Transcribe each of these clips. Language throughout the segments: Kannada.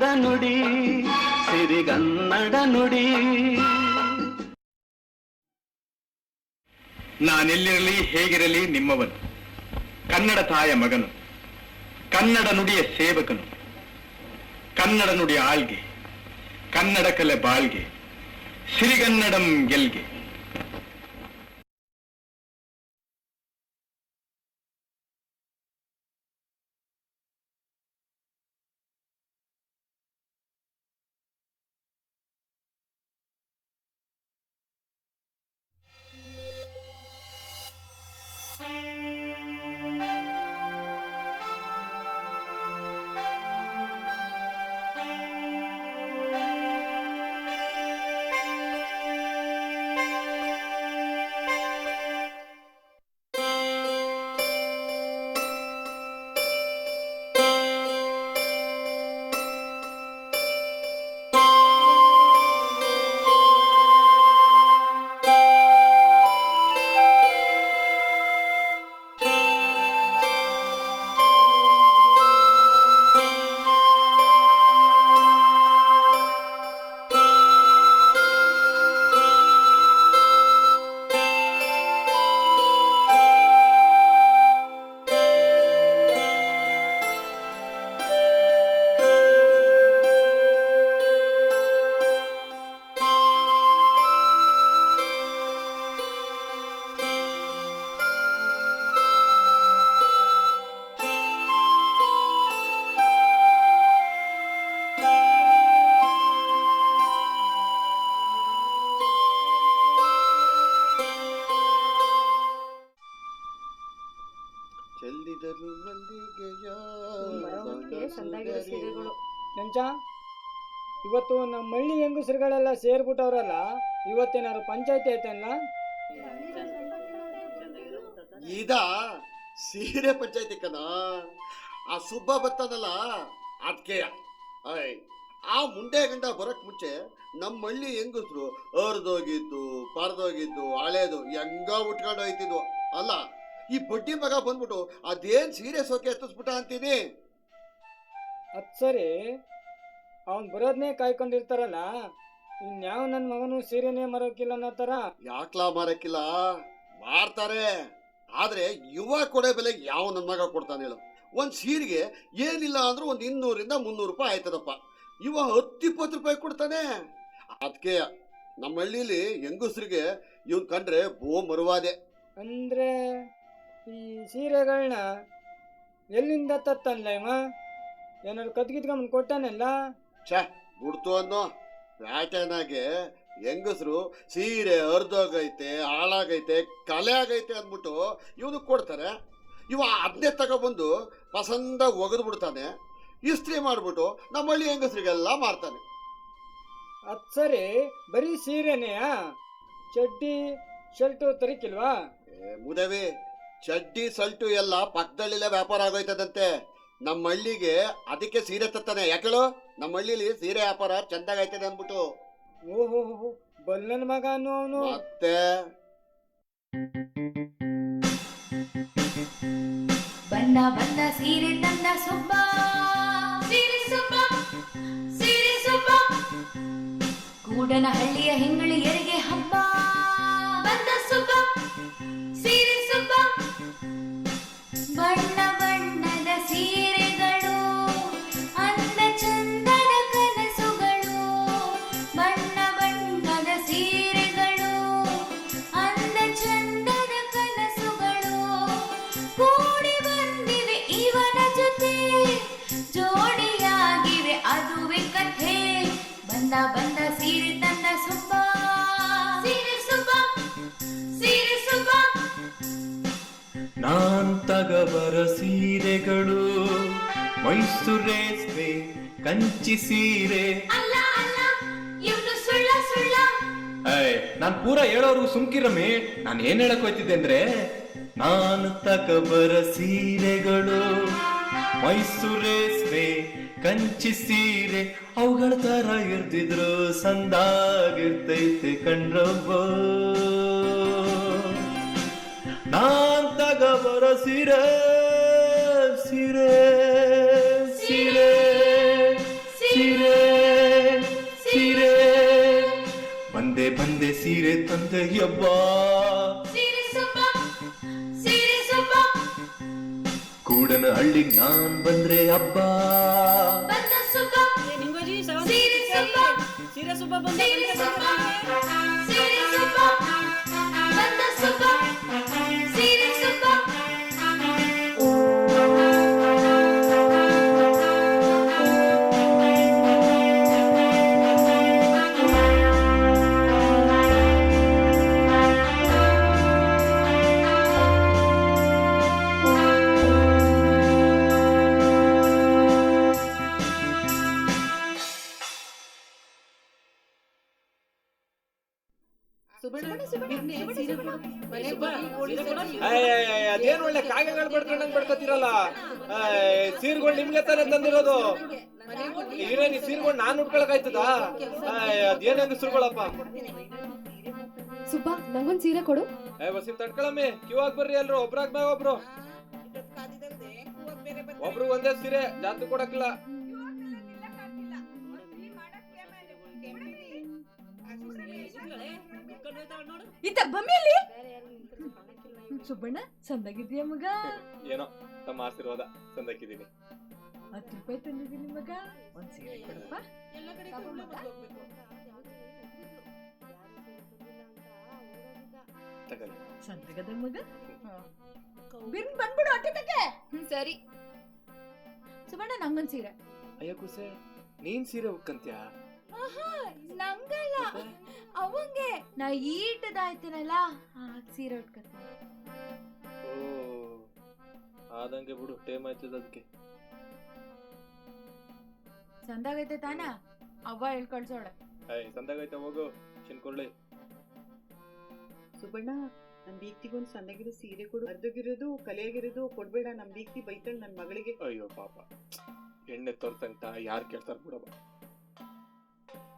ಕನ್ನಡ ನುಡಿ ಸಿರಿಗನ್ನಡ ನುಡಿ. ನಾನೆಲ್ಲಿರಲಿ ಹೇಗಿರಲಿ ನಿಮ್ಮವನು, ಕನ್ನಡ ತಾಯ ಮಗನು, ಕನ್ನಡ ನುಡಿಯ ಸೇವಕನು, ಕನ್ನಡ ನುಡಿಯ ಆಳ್ಗೆ, ಕನ್ನಡ ಕಲೆ ಬಾಳ್ಗೆ, ಸಿರಿಗನ್ನಡಂ ಗೆಲ್ಗೆ. ಇವತ್ತು ನಮ್ಮ ಹಳ್ಳಿ ಹೆಂಗಸರುಗಳೆಲ್ಲ ಸೇರ್ಬಿಟ್ಟವ್ರಲ್ಲ, ಇವತ್ತೇನಾದ್ರು ಪಂಚಾಯತಿ ಐತಲ್ಲ? ಇದ ಸೀರೆ ಪಂಚಾಯತಿ ಕಣ. ಆ ಸುಬ್ಬ ಬರ್ತದಲ್ಲ ಅದಕ್ಕೆ. ಆ ಮುಂಡೆ ಗಂಡ ಬರಕ್ ಮುಂಚೆ ನಮ್ಮ ಹಳ್ಳಿ ಹೆಂಗಸರು ಅರ್ದೋಗಿದ್ದು ಪರ್ದೋಗಿದ್ದು ಹಳೇದು ಹೆಂಗ ಉಟ್ಕೊಂಡು ಹೋಯ್ತಿದ್ವು. ಅಲ್ಲ, ಈ ಬಡ್ಡಿ ಮಗ ಬಂದ್ಬಿಟ್ಟು ಅದೇನ್ ಸೀರೆ ಸೋಕೆ ಎತ್ತಿಸ್ಬಿಟ್ಟ ಅಂತೀನಿ. ಅದ್ ಸರಿ, ಅವನ್ ಬರೋದ್ನೇ ಕಾಯ್ಕೊಂಡಿರ್ತಾರಲ್ಲ, ಇನ್ಯಾವ ನನ್ನ ಮಗನು ಸೀರೆನೇ ಮರೋಕಿಲ್ಲ ಅನ್ನೋ ತರ. ಯಾಕ್ಲಾ ಮಾರಕ್ಕಿಲ್ಲ, ಮಾರ್ತಾರೆ. ಆದ್ರೆ ಯುವ ಕೊಡೆ ಬೆಲೆ ಯಾವ ನನ್ನ ಮಗ ಕೊಡ್ತಾನೆ ಹೇಳು? ಒಂದ್ ಸೀರೆಗೆ ಏನಿಲ್ಲ ಅಂದ್ರೂ ಒಂದ್ 200 - 300 ರೂಪಾಯಿ ಆಯ್ತದಪ್ಪ. ಇವ 10-20 ರೂಪಾಯಿ ಕೊಡ್ತಾನೆ. ಅದಕ್ಕೆ ನಮ್ಮ ಹಳ್ಳಿಲಿ ಹೆಂಗಸ್ರಿಗೆ ಇವನ್ ಕಂಡ್ರೆ ಬೋ ಮರುವಾದೆ. ಅಂದ್ರೆ ಈ ಸೀರೆಗಳನ್ನ ಎಲ್ಲಿಂದ ತತ್ತಲ್ಲ ಇವ? ಏನಾದ್ರು ಕದ್ಗಿದ್ಕೊಂಡ್ ಕೊಟ್ಟಾನೆಲ್ಲ? ಛೇ, ಬಿಡ್ತು ಅನ್ನೋ. ಪ್ಯಾಟರ್ನಾಗೆ ಹೆಂಗಸರು ಸೀರೆ ಅರ್ಧೋಗೈತೆ, ಹಾಳಾಗೈತೆ, ಕಲೆ ಆಗೈತೆ ಅಂದ್ಬಿಟ್ಟು ಇವನು ಕೊಡ್ತಾರೆ. ಇವ ಅದನ್ನೇ ತಗೊಬಂದು ಪಸಂದ ಒಗೆದು ಬಿಡ್ತಾನೆ, ಇಸ್ತ್ರಿ ಮಾಡ್ಬಿಟ್ಟು ನಮ್ಮ ಹಳ್ಳಿ ಹೆಂಗಸರಿಗೆಲ್ಲ ಮಾರ್ತಾನೆ. ಅದ್ ಸರಿ, ಬರೀ ಸೀರೆನೆಯಾ? ಚಡ್ಡಿ ಶರ್ಟು ತರಿಕಿಲ್ವಾ? ಮುದವಿ, ಚಡ್ಡಿ ಸಲ್ಟು ಎಲ್ಲ ಪಕ್ಕದಲ್ಲಿಲ್ಲ ವ್ಯಾಪಾರ ಆಗೋಯ್ತದಂತೆ. ನಮ್ಮ ಹಳ್ಳಿಗೆ ಅದಕ್ಕೆ ಸೀರೆ ತತ್ತಾನೆ. ಯಾಕೇಳು? ನಮ್ಮ ಹಳ್ಳಿಲಿ ಸೀರೆ ವ್ಯಾಪಾರ ಚಂದಾಗೈತದೆ ಅಂದ್ಬಿಟ್ಟು. ಓಹೋ, ಬಲ್ಲನ್ ಮಗ ಅವನು. ಮತ್ತೆ ಬಣ್ಣ ಬಣ್ಣ ಸೀರೆ ತಂದ ಸುಬ್ಬ, ಸೀರೆ ಸುಬ್ಬ, ಸೀರೆ ಸುಬ್ಬ, ಕೂಡನ ಹಳ್ಳಿಯ ಹೆಂಗಳಿಯರಿಗೆ ಹಬ್ಬ. ಬಂದ ಸುಬ್ಬ, ಸೀರೆ ಸುಬ್ಬ, ಬಣ್ಣ ಬಣ್ಣದ ಸೀರೆಗಳು, ಅಂದ ಚಂದದ ಕನಸುಗಳು. ಬಣ್ಣ ಬಣ್ಣದ ಸೀರೆಗಳು, ಅಂದ ಚಂದದ ಕನಸುಗಳು, ಕೂಡಿ ಬಂದಿವೆ ಇವನ ಜೊತೆ, ಜೋಡಿಯಾಗಿವೆ ಅದುವೆ ಕಥೆ. ಬಂದ ಬಂದ ಸೀರೆ ತಂದ ಸುಬ್ಬ, ಸೀರೆ ಸುಬ್ಬ, ಸೀರೆ ಸುಬ್ಬ. ನಾನ್ ತಗಬರ ಸೀರೆಗಳು ಮೈಸೂರು ರೇಸ್ಮೆ ಕಂಚಿ ಸೀರೆ. ಅಲ್ಲ ಅಲ್ಲ, ಇವನು ಸುಳ್ಳ ಸುಳ್ಳ. ನಾನ್ ಪೂರ ಹೇಳೋರು ಸುಮ್ಕಿರಮ್ಮೆ. ನಾನು ಏನ್ ಹೇಳಕ್ ಹೋಯ್ತಿದ್ದೆ ಅಂದ್ರೆ, ನಾನು ತಗಬರ ಸೀರೆಗಳು ಮೈಸೂರು ರೇಸ್ಮೆ ಕಂಚಿ ಸೀರೆ, ಅವುಗಳ ತರ ಇರ್ತಿದ್ರು ಸಂದಾಗಿರ್ತೈತೆ ಕಣ್ರಬ್ಬ. ನಾನ್ ತಗಬರ ಸೀರೆ ಸೀರೆ ಸೀರೆ ಸೀರೆ ಯಬ್ಬಾ ಸೀರೆ ಸುಬ್ಬ ಸೀರೆ ಸುಬ್ಬ ಕೂಡನ ಹಳ್ಳಿಗ್ ನಾನ್ ಬಂದ್ರೆ ಹಬ್ಬ ಬಂದ ಸುಬ್ಬ ಸೀರೆ ಸುಬ್ಬ ಸೀರೆ ಸುಬ್ಬ ಸೀರೆ ಸುಬ್ಬ ಸೀರೆ ಸುಬ್ಬ ಬಂದ ಸುಬ್ಬ ಸೀರೆ ಸುಬ್ಬ ಅದೇನ್ ಒಳ್ಳೆ ಕಾಗೆಗಳು ಬಡ್ಕೊಂಡಂಗ್ ಬಡ್ಕೋತಿರಲ್ಲ ಸೀರ್ಗಳು ನಿಮ್ಗೆ ತಾನೇ ತಂದಿರೋದು ಇರೇನಿ ಸೀರ್ಗಳು ನಾನ್ ಉಟ್ಕೊಳಕಾಯ್ತದ ಅದೇನ್ ಹೆಂಗಸ್ರುಗಳಪ್ಪ ಸುಬ್ಬ ನಂಗೊಂದ್ ಸೀರೆ ಕೊಡು. ಬಸ್ಸಿ ತಡ್ಕೊಳಮ್ಮಿ ಕ್ಯೂ ಆಗಿ ಬರ್ರಿ ಎಲ್ರು ಒಬ್ರಾಗ್ಮ್ಯಾಗ ಒಬ್ರು ಒಬ್ರು ಒಂದೇ ಸೀರೆ ಜಾಸ್ತಿ ಕೊಡಕ್ಕಿಲ್ಲ. ಇತ್ತ ಬಮ್ಮಿಯಲ್ಲಿ ಸುಬ್ಬಣ್ಣ ಚಂದಾಗಿದ್ಯಾ ಮಗ? ಏನೋ ತಮ್ಮ ಆಶೀರ್ವಾದ ಚಂದಕ್ಕಿದೀನಿ. 10 ರೂಪಾಯಿ ತಂದಿದ್ದೀನಿ ಮಗ, ಒಂದ್ ಸೀರೆ ಕೊಡಪ್ಪ. ತಗೊಳ್ಳಿ. ಚಂದಗದ ಮಗ, ಬಿರ್ನ್ ಬಂದ್ಬಿಡು ಅಟ್ಟಕ್ಕೆ. ಸರಿ ಸುಬ್ಬಣ್ಣ ನಂಗೊಂದ್ ಸೀರೆ. ಅಯ್ಯ ಕುಸೆ ನೀನ್ ಸೀರೆ ಉಟ್ಕಂತ್ಯಾ? ನಂಗಲ್ಲ ಅವಂಗೆ, ನಾ ಈಟದಾಯ್ತೀನಲ್ಲ ಸೀರೆ ಉಟ್ಕತ್ತೀನಿ. ಓ ಆದಂಗೆ ಬಿಡು, ಟೈಮ್ ಆಯ್ತದ ಅದಕ್ಕೆ. ಚಂದಾಗೈತೆ ತಾನ? ಅವ್ವ ಹೇಳ್ಕೊಳ್ಸೋಳೆ. ಸಂದಾಗೈತೆ ಹೋಗು ಚಿನ್ಕೊಳ್ಳಿ. ಸುಬ್ಬಣ್ಣ ನಮ್ ಬೀಕ್ತಿಗೊಂದು ಸಣ್ಣಗಿರೋ ಸೀರೆ ಕೊಡು. ಅರ್ಧಗಿರೋದು ಕಲೆಯಾಗಿರೋದು ಕೊಡ್ಬೇಡ. ನಮ್ ಬೀಕ್ತಿ ಬೈತಾಳ ನನ್ ಮಗಳಿಗೆ. ಅಯ್ಯೋ ಪಾಪ, ಎಣ್ಣೆ ತೋರ್ಸಂತ ಯಾರು ಕೇಳ್ತಾರ ಬಿಡವ.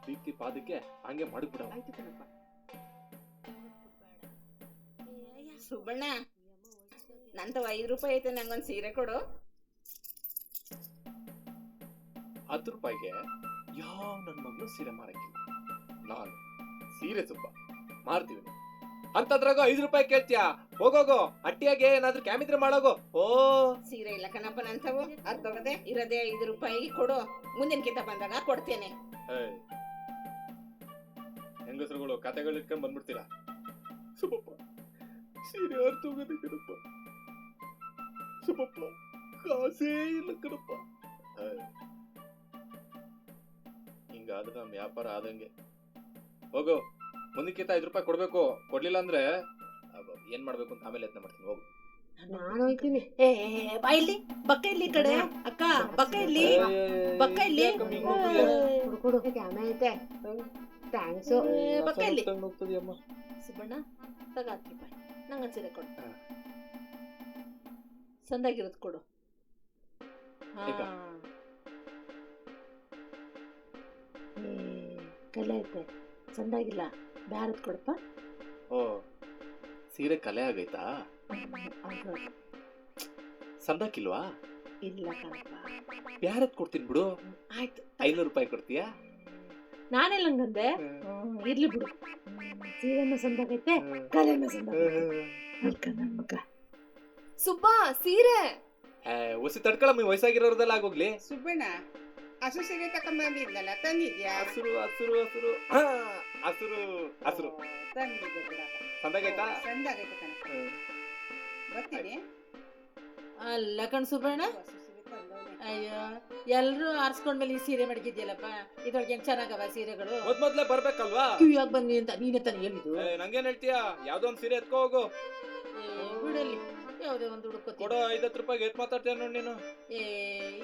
ಬೀಕ್ತಿ ಪಾದಕ್ಕೆ ಹಂಗೆ ಮಾಡಿಬಿಡವ. ಆಯ್ತು ಕಣಪ್ಪ. ಸುಬ್ಬಣ್ಣ ನಂತವ 5 ರೂಪಾಯಿ ಐತೆ, ನಂಗೊಂದ್ ಸೀರೆ ಕೊಡು. 10 ರೂಪಾಯಿಗೆ ಯಾವ ನನ್ ಮಗಳು ಸೀರೆ ಮಾರಕ್ಕಿಲ್ಲ. ನಾನು ಸೀರೆ ಸುಬ್ಬ ಮಾರ್ತೀವಿ ಅಂತದ್ರಾಗ 5 ರೂಪಾಯಿ ಕೇಳ್ತೀಯಾ? ಹೋಗೋಗೋ ಅಟ್ಟಿಯಾಗೆ ಏನಾದ್ರೂ ಕ್ಯಾಮಿದ್ರೆ ಮಾಡೋಗೋ. ಓ ಸೀರೆ ಇಲ್ಲ ಕಣಪ್ಪ ನಂತವು, ಅದ್ ತಗದೆ ಇರೋದೇ 5 ರೂಪಾಯಿ ಕೊಡು. ಮುಂದಿನ ಕಿಂತ ಬಂದಾಗ ಕೊಡ್ತೇನೆ. ಹೆಂಗಸರುಗಳು ಕತೆಗಳು ಇಟ್ಕೊಂಡ್ ಬಂದ್ಬಿಡ್ತೀರಾ. ಸುಬ್ಬಪ್ಪ ಸೀರೆ ಅರ್ಥ ಹೋಗೋದೇ ಕಣಪ್ಪ. ಸುಬ್ಬಪ್ಪ ಕಾಸೇ ಇಲ್ಲ ಕಣಪ್ಪ. ಹಿಂಗಾದ್ರೆ ನಮ್ ವ್ಯಾಪಾರ ಆದಂಗೆ. ಹೋಗು ಮುಂದಕ್ಕಿಂತ 5 ರೂಪಾಯಿ ಕೊಡ್ಬೇಕು. ಕೊಡ್ಲಿಲ್ಲ ಅಂದ್ರೆ ಏನ್ ಮಾಡ್ಬೇಕು ಅಂತ ಆಮೇಲೆ ಯತ್ನ ಮಾಡ್ತೀನಿ. ಹೋಗು. ನಾನು ಹೋಯ್ತೀನಿ. ಬಾಯಿಲಿ ಬಕ್ಕ ಇಲ್ಲಿ ಕಡೆ ಅಕ್ಕ, ಬಕ್ಕ ಇಲ್ಲಿ ಬಕ್ಕ ಇಲ್ಲಿ ಕೊಡು. ಕ್ಯಾಮೆ ಐತೆ. ಥ್ಯಾಂಕ್ಸ್. ಬಕ್ಕ ಇಲ್ಲಿ ಸುಬ್ಬಣ್ಣ ತಗ 10 ರೂಪಾಯಿ ನಂಗೊಂದ್ ಸೀರೆ ಕೊಡು. ಸಂದಾಗಿರೋದು ಕೊಡು. ಕಲೆ ಐತೆ ಚಂದಾಗಿಲ್ಲ, ಬ್ಯಾರದ್ ಕೊಡಪ್ಪ. ಓ ಸೀರೆ ಕಲೆ ಆಗೈತಾ? ಸಂದಕ್ಕಿಲ್ವಾ? ಇಲ್ಲ ಕಣಪ್ಪ. ಬ್ಯಾರದ್ ಕೊಡ್ತೀನಿ ಬಿಡು. ಆಯ್ತು 500 ರೂಪಾಯಿ ಕೊಡ್ತೀಯಾ? ನಾನೆಲ್ಲ ಹಂಗಂದೆ. ಇರ್ಲಿ ಬಿಡು. ಸೀರೆನ ಸಂದಾಗೈತೆ, ಕಲೆನ ಸಂದಾಗೈತೆ. ಮಗ ಸುಬ್ಬ ಸೀರೆ. ಒಸಿ ತಡ್ಕೊಳಮ್ಮ, ವಯಸ್ಸಾಗಿರೋರ್ದೆಲ್ಲ ಆಗೋಗ್ಲಿ. ಸುಬ್ಬಣ್ಣ ಹಸು ಸೀರೆ ತಕೊಂಡ್ಬಂದಿದ್ನಲ್ಲ, ತಂದಿದ್ಯಾ? ಹಸಿರು ಹಸಿರು ಹಸಿರು ಹಸಿರು ಹಸಿರು ತಂದಿದ್ದೆ ಬಿಡಪ್ಪ. ಸಂದಾಗೈತಾ? ಚಂದಾಗೈತೆ ಕಣ. ಬರ್ತೀನಿ. ಅಲ್ಲ ಕಣ್ ಸುಬ್ಬಣ್ಣ, ಹಸು ಸೀರೆ ತಂದವ್ನೆ. ಅಯ್ಯೋ ಎಲ್ರು ಆರ್ಸ್ಕೊಂಡ್ಮೇಲೆ ಈ ಸೀರೆ ಮಡಗಿದ್ಯಲ್ಲಪ್ಪ. ಇದ್ರೊಳಗೆ ಹೆಂಗ್ ಚೆನ್ನಾಗವ ಸೀರೆಗಳು. ಮೊದ್ಲೇ ಬರ್ಬೇಕಲ್ವಾ? ಕಿವಿಯಾಗ ಬನ್ನಿ ಅಂತ ನೀನೇ ತಾನು ಹೇಳಿದ್ದು. ನಂಗೇನ್ ಹೇಳ್ತೀಯಾ? ಯಾವ್ದೋ ಒಂದ್ ಸೀರೆ ಎತ್ಕೋ ಹೋಗು. ಬಿಡಲಿ, ಯಾವ್ದೇ ಒಂದು ಹುಡುಕೋತಿ. ಕೊಡೋ 5 ರೂಪಾಯಿಗೆ ಎತ್ ಮಾತಾಡ್ತೀಯ ನೋಡಿ ನೀನು.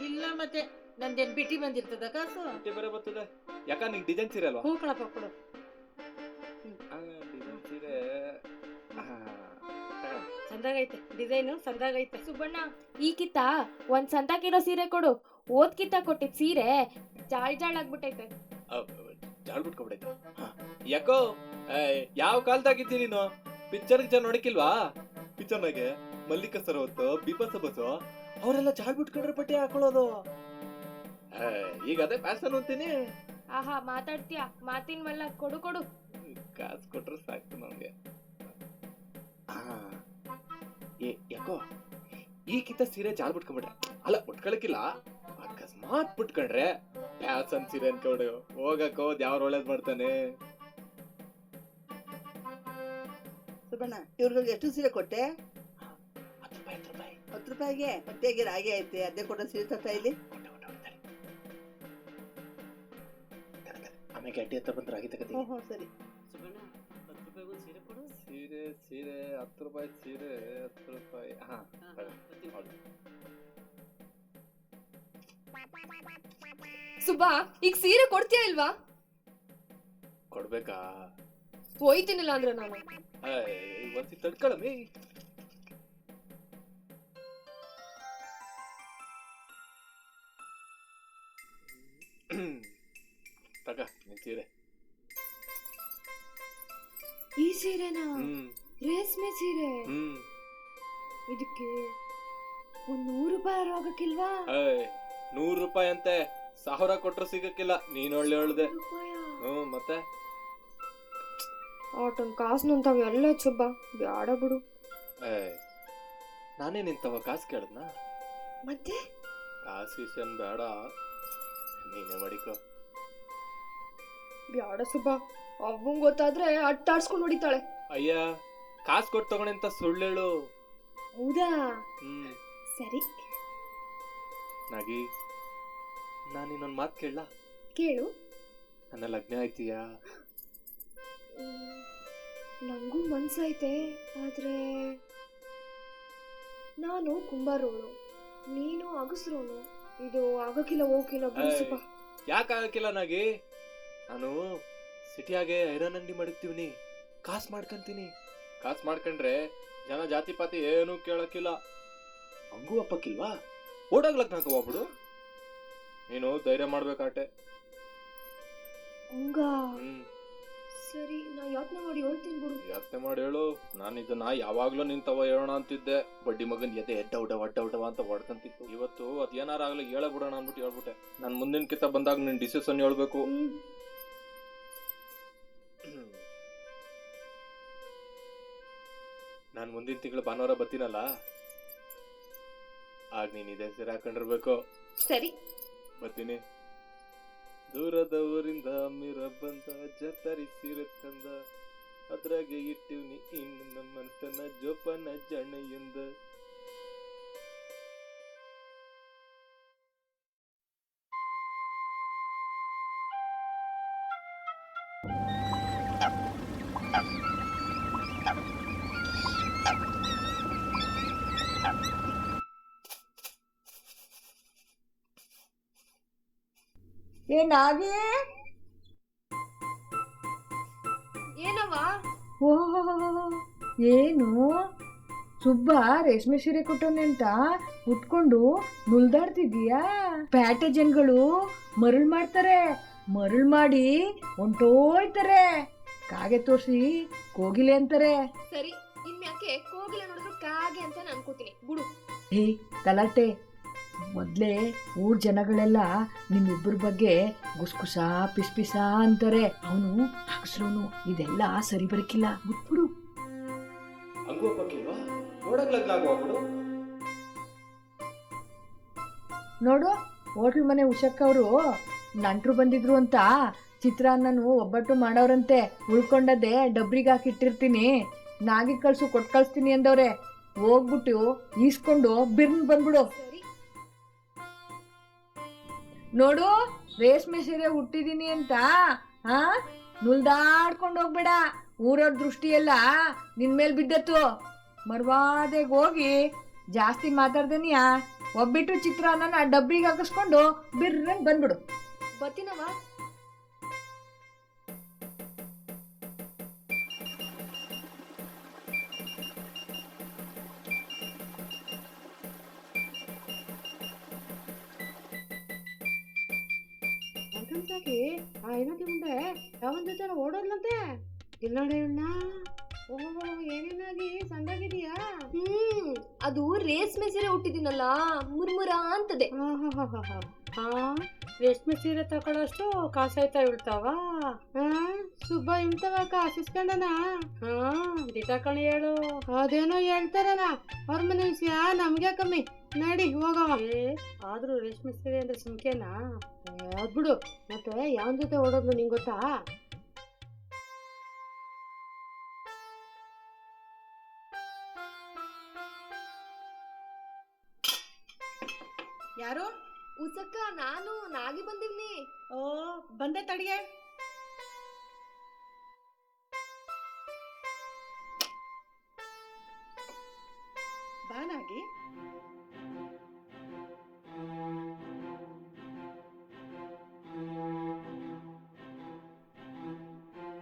ಇಲ್ಲ ಮತ್ತೆ ನಂದೇನ್ ಬಿಟಿ ಬಂದಿರ್ತದ ಕಾಸು. ಬಿಟ್ಟಿ ಬೇರೆ ಬರ್ತದೆ. ಯಾಕ ನಿಂಗೆ ಡಿಸೈನ್ ಸೀರೆ ಅಲ್ವಾ? ಹೂಕಳಪ್ಪ ಕೊಡು. ಡಿಸೈನ್ ಸೀರೆ ಚಂದಾಗೈತೆ, ಡಿಸೈನು ಚಂದಾಗೈತೆ. ಸುಬ್ಬಣ್ಣ ಈಕಿತ್ತ ಒಂದ್ ಸಂತಾಕಿರೋ ಸೀರೆ ಕೊಡು. ಓದ್ಕಿತ್ತ ಕೊಟ್ಟಿದ್ ಸೀರೆ ಜಾಳ್ ಜಾಳ್ ಆಗ್ಬಿಟ್ಟೈತೆ. ಜಾಳ್ ಬಿಟ್ಕೊಬಿಡೈತೆ. ಯಾಕೋ ಯಾವ ಕಾಲ್ದಾಗಿದ್ದಿ ನೀನು? ಪಿಕ್ಚರ್ ನೋಡಿಕಿಲ್ವಾ? ಪಿಕ್ಚರ್ನಾಗೆ ಮಲ್ಲಿಕ ಸರೋತ್, ಬಿಪಸ ಬಸು ಅವರೆಲ್ಲ ಜಾಳ್ ಬಿಟ್ಕೊಂಡ್ರೆ ಪಟ್ಟಿ ಹಾಕೊಳ್ಳೋದು. ಈಗ ಅದೇ ಫ್ಯಾಷನ್ ಅಂತೀನಿ. ಆಹಾ ಮಾತಾಡ್ತೀಯ ಮಾತಿನ ಮಲ್ಲ. ಕೊಡು ಕೊಡು. ಕಾಸು ಕೊಟ್ರೆ ಸಾಕು ನಮ್ಗೆ. ಯಾಕೋ ಈಗಿಂತ ಸೀರೆ ಜಾಲ್ ಬಿಟ್ಕೊಂಡ್ಬಿಟ್ರೆ, ಅಲ್ಲ ಉಟ್ಕೊಳಕಿಲ್ಲ, ಅಕಸ್ಮಾತ್ ಬಿಟ್ಕೊಂಡ್ರೆ ಫ್ಯಾಷನ್ ಸೀರೆ ಅನ್ಕೊಂಡೆ ಹೋಗಕ್ ಹೋದ್ ಯಾವ್ರು ಒಳ್ಳೇದ್ ಮಾಡ್ತಾನೆ. ಸುಬ್ಬಣ್ಣ ಇವ್ರಿಗೆ ಎಷ್ಟು ಸೀರೆ ಕೊಟ್ಟೆ? 10 ರೂಪಾಯಿ 10 ರೂಪಾಯಿ 10 ರೂಪಾಯಿಗೆ ಹೊಟ್ಟೆಗೆ ರಾಗಿ ಐತೆ, ಅದೇ ಕೊಡೋ ಸೀರೆ ತರ್ತಾ ಇಲ್ಲಿ. ಆಮೇಲೆ ಅಡ್ಡಿ ಹತ್ರ ಬಂದ್ರೆ ಆಗಿ ತಗತಿ. ಹ್ಞೂ ಸರಿ. ಸೀರೆ ಸೀರೆ 10 ರೂಪಾಯಿ ಸೀರೆ 10 ರೂಪಾಯಿ. ಹಾ ಸುಬ್ಬಾ, ಈಗ ಸೀರೆ ಕೊಡ್ತೀಯಾ ಇಲ್ವಾ? ಕೊಡ್ಬೇಕಾ? ಹೋಯ್ತೀನಿಲ್ಲ ಅಂದ್ರೆ ನಾನು. ಇವತ್ತಿ ತಡ್ಕೊಳಮಿ. ತಗ ನಿನ್ ಸೀರೆ. ಈ ಸೀರೆನಾ? ರೇಷ್ಮೆ ಸೀರೆ. ಇದಕ್ಕೆ 100 ರೂಪಾಯಿ ಆಗಕ್ಕಿಲ್ವಾ? 100 ರೂಪಾಯಿ ಅಂತೆ, 1000 ಕೊಟ್ರು ಸಿಗಕ್ಕಿಲ್ಲ. ನೀನ್ ಒಳ್ಳೆ ಹೇಳ್ದೆ. ಮತ್ತೆ ಆಟನ್ ಕಾಸು ನಿಂತಾವ ಎಲ್ಲ ಸುಬ್ಬ, ಬ್ಯಾಡ ಬಿಡು. ನಾನೇ ನಿಂತವ ಕಾಸು ಕೇಳದ್ನ? ಮತ್ತೆ ಕಾಸು ಇಸನ್ ಬೇಡ, ನೀನೇ ಮಾಡಿಕೋ. ಬ್ಯಾಡ ಸುಬ್ಬ, ಅವ್ವಂಗ್ ಗೊತ್ತಾದ್ರೆ ಅಟ್ಟಾಡ್ಸ್ಕೊಂಡ್ ಹೊಡಿತಾಳೆ. ಅಯ್ಯ, ಕಾಸು ಕೊಟ್ಟು ತಗೊಂಡೆ ಅಂತ ಸುಳ್ಳೇಳು. ಹೌದಾ? ಸರಿ. ನಾಗಿ, ನಾನು ಇನ್ನೊಂದು ಮಾತು ಕೇಳಲ್ಲ? ಕೇಳು. ನನ್ನ ಲಗ್ನ ಆಯ್ತೀಯಾ? ನಂಗೂ ಮನ್ಸೈತೆ, ಆದ್ರೆ ನಾನು ಕುಂಬಾರೋಳು, ನೀನು ಅಗಸ್ರೋನು. ಇದು ಆಗಕ್ಕಿಲ್ಲ, ಹೋಗಿಲ್ಲ ಬಿಡು ಸುಬ್ಬ. ಯಾಕೆ ಆಗಕ್ಕಿಲ್ಲ ನಾಗಿ? ನಾನು ಸಿಟಿಯಾಗೆ ಐರನ್ ಅಂಗಡಿ ಮಾಡಿರ್ತೀವಿ, ಕಾಸು ಮಾಡ್ಕೊಂತೀನಿ. ಕಾಸು ಮಾಡ್ಕೊಂಡ್ರೆ ಜನ ಜಾತಿ ಪಾತಿ ಏನು ಕೇಳಕ್ಕಿಲ್ಲ. ಹಂಗೂ ಅಪ್ಪಕ್ಕಿಲ್ವಾ? ಓಡಾಗ್ಲಕ್ ನಾಕ ಹೋಗ್ಬಿಡು. ನೀನು ಧೈರ್ಯ ಮಾಡ್ಬೇಕಾಟೆ. ಹಂಗ? ಸರಿ, ನಾ ಯೋಚನೆ ಮಾಡಿ ಹೇಳ್ತೀನಿ ಬಿಡು. ಯೋಚನೆ ಮಾಡಿ ಹೇಳು. ನಾನು ಇದನ್ನ ಯಾವಾಗ್ಲೂ ನಿಂತವ ಹೇಳೋಣ ಅಂತಿದ್ದೆ. ಬಡ್ಡಿ ಮಗನ್ ಎದೆ ಎಡ್ಡವ ಅಂತ ಹೊಡ್ಕಂತಿತ್ತು. ಇವತ್ತು ಅದೇನಾರ ಆಗ್ಲಿ ಹೇಳ ಬಿಡೋಣ ಅಂದ್ಬಿಟ್ಟು ಹೇಳ್ಬಿಟ್ಟೆ. ನಾನು ಮುಂದಿನ ಕಿತ್ತ ಬಂದಾಗ ನಿನ್ ಡಿಸಿಷನ್ ಹೇಳ್ಬೇಕು. ನಾನು ಮುಂದಿನ ತಿಂಗಳು ಭಾನುವಾರ ಬರ್ತೀನಲ್ಲ, ಆಗ ನೀನ್ ಇದೇ ಸೀರೆ ಹಾಕೊಂಡಿರ್ಬೇಕು. ಸರಿ, ಬರ್ತೀನಿ. ದೂರದ ಊರಿಂದ ಮೀರ ಬಂದ, ಜತರಿ ಸೀರೆ ತಂದ, ಅದ್ರಾಗೆ ಇಟ್ಟಿವ್ನಿ ಇನ್ನು ನಮ್ಮ ಮನಸ್ಸನ್ನ ಜೋಪಾನ ಜಣೆಯಿಂದ. ಏನಾಗಿ? ಏನವ? ಏನು ಸುಬ್ಬ ರೇಷ್ಮೆ ಸೀರೆ ಕೊಟ್ಟವನೆ ಅಂತ ಉಟ್ಕೊಂಡು ನುಲ್ದಾಡ್ತಿದೀಯಾ? ಪ್ಯಾಟೆ ಜನಗಳು ಮರಳು ಮಾಡ್ತಾರೆ, ಮರಳು ಮಾಡಿ ಹೊಂಟೋಯ್ತಾರೆ, ಕಾಗೆ ತೋರಿಸಿ ಕೋಗಿಲೆ ಅಂತಾರೆ. ಸರಿ, ಇನ್ಯಾಕೆ ಕೋಗಿಲೆ ನೋಡಿದ್ರು ಕಾಗೆ ಅಂತ ಅನ್ಕೋತೀನಿ ಬಿಡು. ಹೇ ಗಲಾಟೆ, ಮೊದ್ಲೇ ಊರ್ ಜನಗಳೆಲ್ಲ ನಿಮ್ಮಿಬ್ಬರ ಬಗ್ಗೆ ಗುಸ್ಗುಸ ಪಿಸ್ಪಿಸ ಅಂತಾರೆ. ಅವನು ಅಗಸ್ರೋನು, ಇದೆಲ್ಲ ಸರಿ ಬರಕಿಲ್ಲ, ಬಿಟ್ಬಿಡು. ಹಂಗೂ ಅಪ್ಪಕ್ಕಿಲ್ವಾ? ಓಡಾಗ್ಲಾಗ್ಲಾಗ್ಬಿಡು. ನೋಡು, ಹೋಟ್ಲ್ ಮನೆ ಉಷಕ್ಕವರು ನಂಟ್ರು ಬಂದಿದ್ರು ಅಂತ ಚಿತ್ರಾನ್ನನು ಒಬ್ಬಟ್ಟು ಮಾಡವ್ರಂತೆ. ಉಳ್ಕೊಂಡದ್ದೆ ಡಬ್ರಿಗೆ ಹಾಕಿಟ್ಟಿರ್ತೀನಿ, ನಾಗಿ ಕಳ್ಸು ಕೊಟ್ಟು ಕಳಿಸ್ತೀನಿ ಅಂದವ್ರೆ. ಹೋಗ್ಬಿಟ್ಟು ಈಸ್ಕೊಂಡು ಬಿರ್ನ್ ಬಂದ್ಬಿಡು. ನೋಡು, ರೇಷ್ಮೆ ಸೀರೆ ಹುಟ್ಟಿದೀನಿ ಅಂತ ನುಲ್ದಾಡ್ಕೊಂಡು ಹೋಗ್ಬೇಡ. ಊರವ್ರ ದೃಷ್ಟಿ ಎಲ್ಲ ನಿನ್ ಮೇಲೆ ಬಿದ್ದತ್ತು. ಮರ್ವಾದೆಗೆ ಹೋಗಿ ಜಾಸ್ತಿ ಮಾತಾಡ್ದೇನಿಯಾ ಒಬ್ಬಿಟ್ಟು ಚಿತ್ರಾನ್ನ ಡಬ್ಬಿಗೆ ಹಾಕಿಸ್ಕೊಂಡು ಬಿರ್ರನ್ ಬಂದ್ಬಿಡು. ಬರ್ತೀನವ. ಆ ಏನಕ್ಕೆ ಮುಂದೆ ಯಾವನ್ ಜೊತೆ ಓಡೋದ್ಲಂತೆ? ಇಲ್ಲೋಡೆ ಇವನ್ನ. ಓಹೋ, ಏನೇನಾಗಿ ಸಂದಾಗಿದೀಯಾ? ಅದು ರೇಷ್ಮೆ ಸೀರೆ ಹುಟ್ಟಿದಿನಲ್ಲ, ಮುರ್ಮುರ ಅಂತದೆ. ಹಾ ರೇಷ್ಮೆ ಸೀರೆ ತಗೊಳ್ಳೋಷ್ಟು ಕಾಸಾಯ್ತಾ ಇಳ್ತಾವ. ಸುಬ್ಬ ಇಳ್ತಾವ ಕಾಸಿಸ್ಕೊಂಡನ. ಹಾ ದಿಟ ಕಣಿ ಹೇಳು. ಅದೇನೋ ಹೇಳ್ತಾರನ ಅವ್ರ ಮನೆ ವಿಷಯ ನಮ್ಗೆ ಕಮ್ಮಿ. ನಡಿ ಹೋಗವ. ಆದ್ರೂ ರೇಷ್ಮೆ ಸೀರೆ ಅಂದ್ರೆ ಸುಮ್ಕೆನಾ? ಅದ್ಬಿಡು. ಮತ್ತೆ ಯಾವನ್ ಜೊತೆ ಓಡೋದ್ಲು ನಿಂಗ್ ಗೊತ್ತಾ? ಯಾರು? ಉಸಕ್ಕ ನಾನು ನಾಗಿ ಬಂದಿವ್ನಿ. ಓ ಬಂದೆ ತಡಿಗೆ. ಬಾನಾಗಿ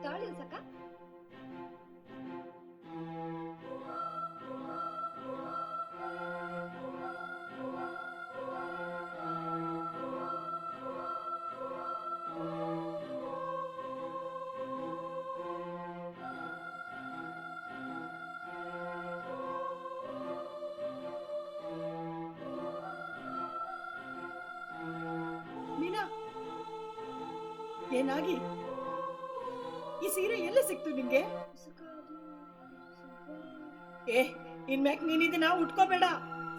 ತಾಳಿ ಉಸಕ್ಕ. ಮೀನಾ, ಏನಾಗಿ? ಈ ಸೀರೆ ಎಲ್ಲ ಸಿಕ್ತು ನಿಂಗೆ? ಏ ಇನ್ಮ್ಯಾಕ್ ನೀನ್ ಇದನ್ನ ಉಟ್ಕೋಬೇಡ.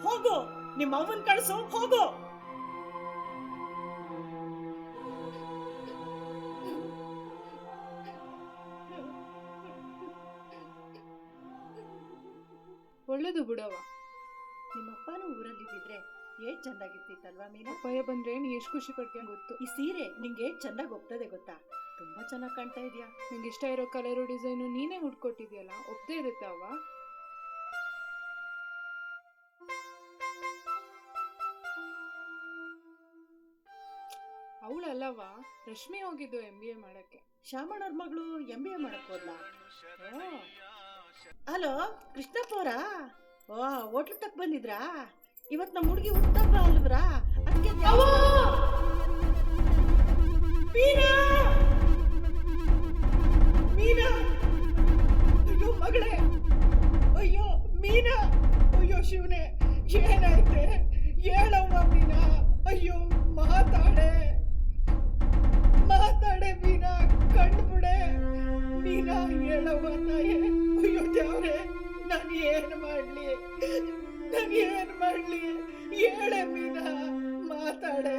ಹೋಗು, ನಿಮ್ಮ ಅವ್ವನ್ ಕಳ್ಸು, ಹೋಗು. ಒಳ್ಳೇದು ಬಿಡವ. ನಿಮ್ಮಪ್ಪನೂ ಊರಲ್ಲಿದ್ದಿದ್ರೆ ಏಟ್ ಚಂದಾಗಿರ್ತಿತ್ತಲ್ವಾ ಮೀನಾ? ಅಪಾಯ ಬಂದ್ರೆ ನೀ ಎಷ್ಟು ಖುಷಿ ಪಡ್ತೀಯ ಗೊತ್ತು. ಈ ಸೀರೆ ನಿಂಗೆ ಚಂದಾಗಿ ಒಪ್ತದೆ ಗೊತ್ತಾ? ತುಂಬಾ ಚೆನ್ನಾಗಿ ಕಾಣ್ತಾ ಇದೆಯಾ. ನಂಗೆ ಇಷ್ಟ ಇರೋ ಕಲರು ಡಿಸೈನು ನೀನೇ ಹುಡ್ಕೊಟ್ಟಿದ್ಯಲ್ಲ, ಒಪ್ದೇ ಇರುತ್ತೆ ಅವ. ಅವಳಲ್ಲವ, ರಶ್ಮಿ ಹೋಗಿದ್ದು MBA ಮಾಡಕ್ಕೆ. ಶ್ಯಾಮಣ್ಣವ್ರ ಮಗಳು MBA ಮಾಡಕ್ ಹೋದ್ಲಾ? ಹಲೋ ಕೃಷ್ಣಪ್ಪ ಅವರಾ? ಓ ಹೋಟ್ಲ್ ತಕ್ ಬಂದಿದ್ರಾ? ಇವತ್ ನಮ್ಮ ಹುಡುಗಿ ಹುಟ್ಟಪ್ಪ ಅಲ್ವ್ರಾ? ಅದಕ್ಕೆ ಮೀನಾ, ಮೀನಾ, ಅಯ್ಯೋ ಮಗಳೇ, ಅಯ್ಯೋ ಮೀನಾ, ಅಯ್ಯೋ ಶಿವನೇ, ಏನಾಯ್ತೆ? ಹೇಳವ್ವ ಮೀನಾ, ಅಯ್ಯೋ ಮಾತಾಡೆ, ಮಾತಾಡೆ ಮೀನಾ, ಕಣ್ಬಿಡೆ ಮೀನಾ, ಹೇಳವ್ವ ತಾಯೇ. ಅಯ್ಯೋ ದೇವ್ರೆ, ನಾನು ಏನ್ ಮಾಡ್ಲಿ, ನಾನು ಏನ್ ಮಾಡ್ಲಿ? ಹೇಳೆ ಮೀನಾ, ಮಾತಾಡೆ.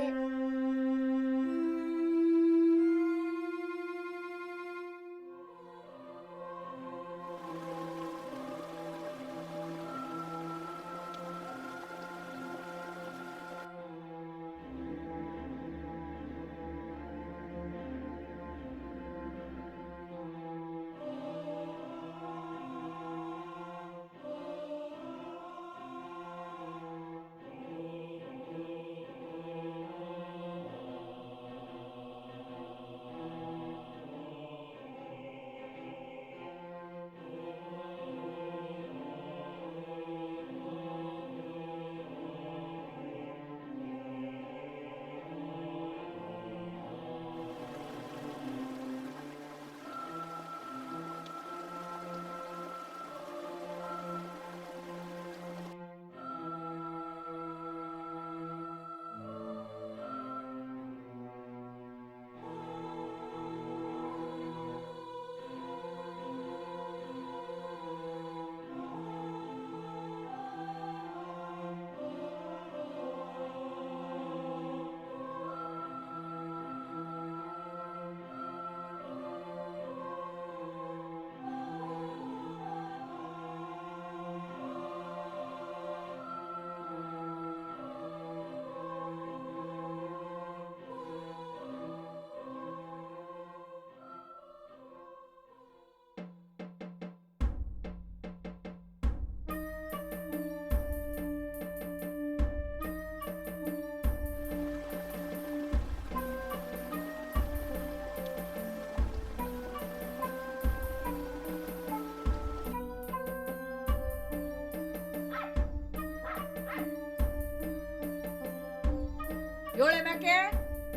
ಏಳೆ ಮ್ಯಾಕೆ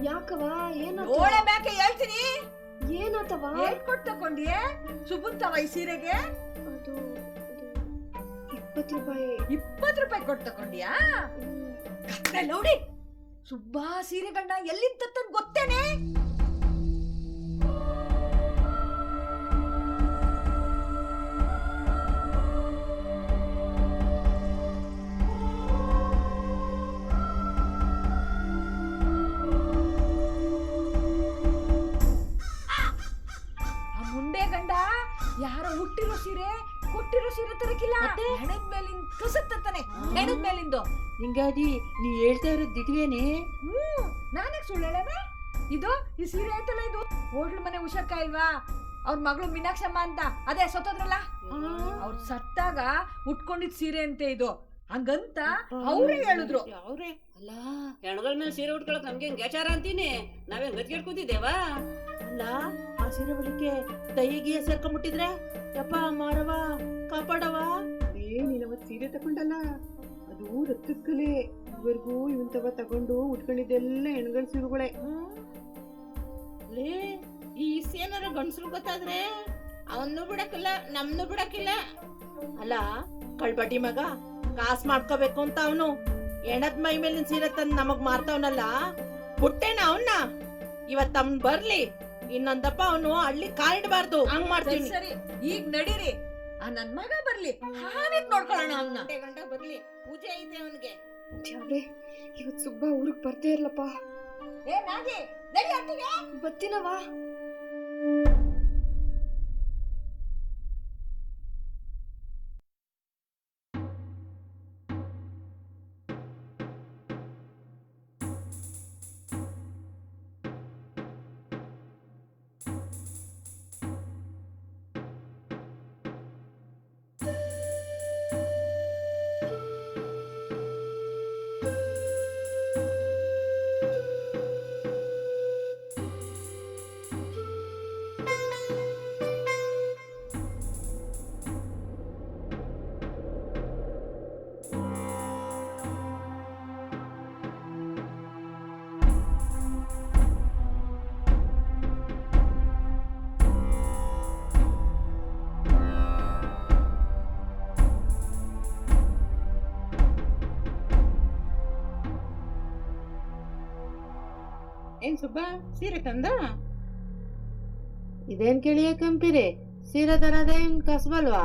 ಯಾಕವ? ಏಳೆ ಮ್ಯಾಕೆ ಹೇಳ್ತೀನಿ. ಏನಾತವ? ಏನ್ ಕೊಟ್ಟು ತಗೊಂಡಿಯೇ ಸುಬುಂತವ ಈ ಸೀರೆಗೆ? ಅದು 20 ರೂಪಾಯಿ. 20 ರೂಪಾಯಿ ಕೊಟ್ಟು ತಗೊಂಡಿಯಾ? ನೋಡಿ ಸುಬ್ಬಾ ಸೀರೆಗಳನ್ನ ಎಲ್ಲಿಂದ ತತ್ತನ್ ಗೊತ್ತೇನೆ? ಆ ಮುಂಡೆ ಗಂಡ ಯಾರೋ ಹುಟ್ಟಿರೋ ಸೀರೆ ಕೊಟ್ಟಿರೋ ಸೀರೆ ತರಕಿಲ್ಲ, ಹೆಣದ ಮೇಲಿಂದ ಕಸತ್ತಾನೆ, ಹೆಣದ ಮೇಲಿಂದು. ನಿಂಗಾದಿ ನೀ ಹೇಳ್ತಾ ಇರೋದು ದಿಟ್ವೇನೆ? ನಾನೇ ಸುಳ್ಳು ಹೇಳೋಣ? ಇದು ಈ ಸೀರೆ ಐತಲ್ಲ, ಇದು ಹೋಟ್ಲು ಮನೆ ಉಷಕ್ಕ ಇಲ್ವಾ, ಅವ್ರ ಮಗಳು ಮೀನಾಕ್ಷಮ್ಮ ಅಂತ, ಅದೇ ಸತ್ತೋದ್ರಲ್ಲ, ಅವ್ರು ಸತ್ತಾಗ ಉಟ್ಕೊಂಡಿದ್ ಸೀರೆ ಅಂತೆ ಇದು. ಹಂಗಂತ ಅವ್ರೇ ಹೇಳಿದ್ರು. ಅವ್ರೆ ಅಲ್ಲ, ಹೆಣ್ಗಳ ಮೇಲೆ ಸೀರೆ ಉಟ್ಕೊಳಕ್ ನಮ್ಗೆ ಗೆಚಾರ ಅಂತೀನಿ, ನಾವೇನ್ ಗದ್ಗೆಡ್ ಕೂತಿದ್ದೇವಾ? ಅಲ್ಲ, ಆ ಸೀರೆ ಬಳಿಕೆ ಕೈಗೆ ಸೇರ್ಕೊಂಡ್ಬಿಟ್ಟಿದ್ರೆ ಯಪ್ಪ ಮಾರವ ಕಾಪಾಡವ. ನೀನ್ ಅವತ್ ಸೀರೆ ತಕೊಂಡಲ್ಲ, ಅದು ರಕ್ತದ ಕಲೆ. ಇದುವರೆಗೂ ಇವಂತವ ತಗೊಂಡು ಉಟ್ಕೊಂಡಿದ್ದೆಲ್ಲ ಹೆಣ್ಗಲ್ ಸೀರೆಗಳೇ. ಲೇ, ಈ ಸೇನಾರ ಗಂಡಸ್ರು ಗೊತ್ತಾದ್ರೆ ಅವನ್ನು ಬಿಡಕ್ಕಿಲ್ಲ, ನಮ್ನು ಬಿಡಕ್ಕಿಲ್ಲ. ಅಲ್ಲ, ಕಳ್ಬಟ್ಟಿ ಮಗ ಕಾಸ್ ಮಾಡ್ಕೋಬೇಕು ಅಂತ ಅವನು ಎಣದ್ ಮೈ ಮೇಲಿನ ಸೀರೆ ತಂದು ನಮಗ್ ಮಾರ್ತವನಲ್ಲ, ಪುಟ್ಟೇನ ಅವನ್ನ. ಇವತ್ ಅವ್ನ್ ಬರ್ಲಿ, ಇನ್ನೊಂದಪ್ಪ ಅವನು ಹಳ್ಳಿ ಕಾಲಿಡಬಾರ್ದು. ಹಂಗ್ ಮಾಡ್ತೀನಿ. ಸರಿ, ಈಗ ನಡೀರಿ, ಆ ನನ್ ಮಗ ಬರ್ಲಿ, ಹಾನಿದ್ ನೋಡ್ಕೊಳ್ಳೋಣ ಅವನ್ನ. ಗಂಡ ಬರ್ಲಿ, ಪೂಜೆ ಐತೆ ಅವನ್ಗೆ. ಇವತ್ ಸುಬ್ಬ ಊರಿಗೆ ಬರ್ತೇ ಇರ್ಲಪ್ಪ. ಏ ನಾಗಿ, ನಡಿ ಅಟ್ಟಿಗೆ. ಬತ್ತಿನವಾ? ಏನ್ ಸುಬ್ಬ ಸೀರೆ ತಂದ? ಇದೇನ್ ಕೇಳಿಯ ಕಂಪಿರಿ, ಸೀರೆ ತರದೇನ್ ಕಸ್ಬಲ್ವಾ?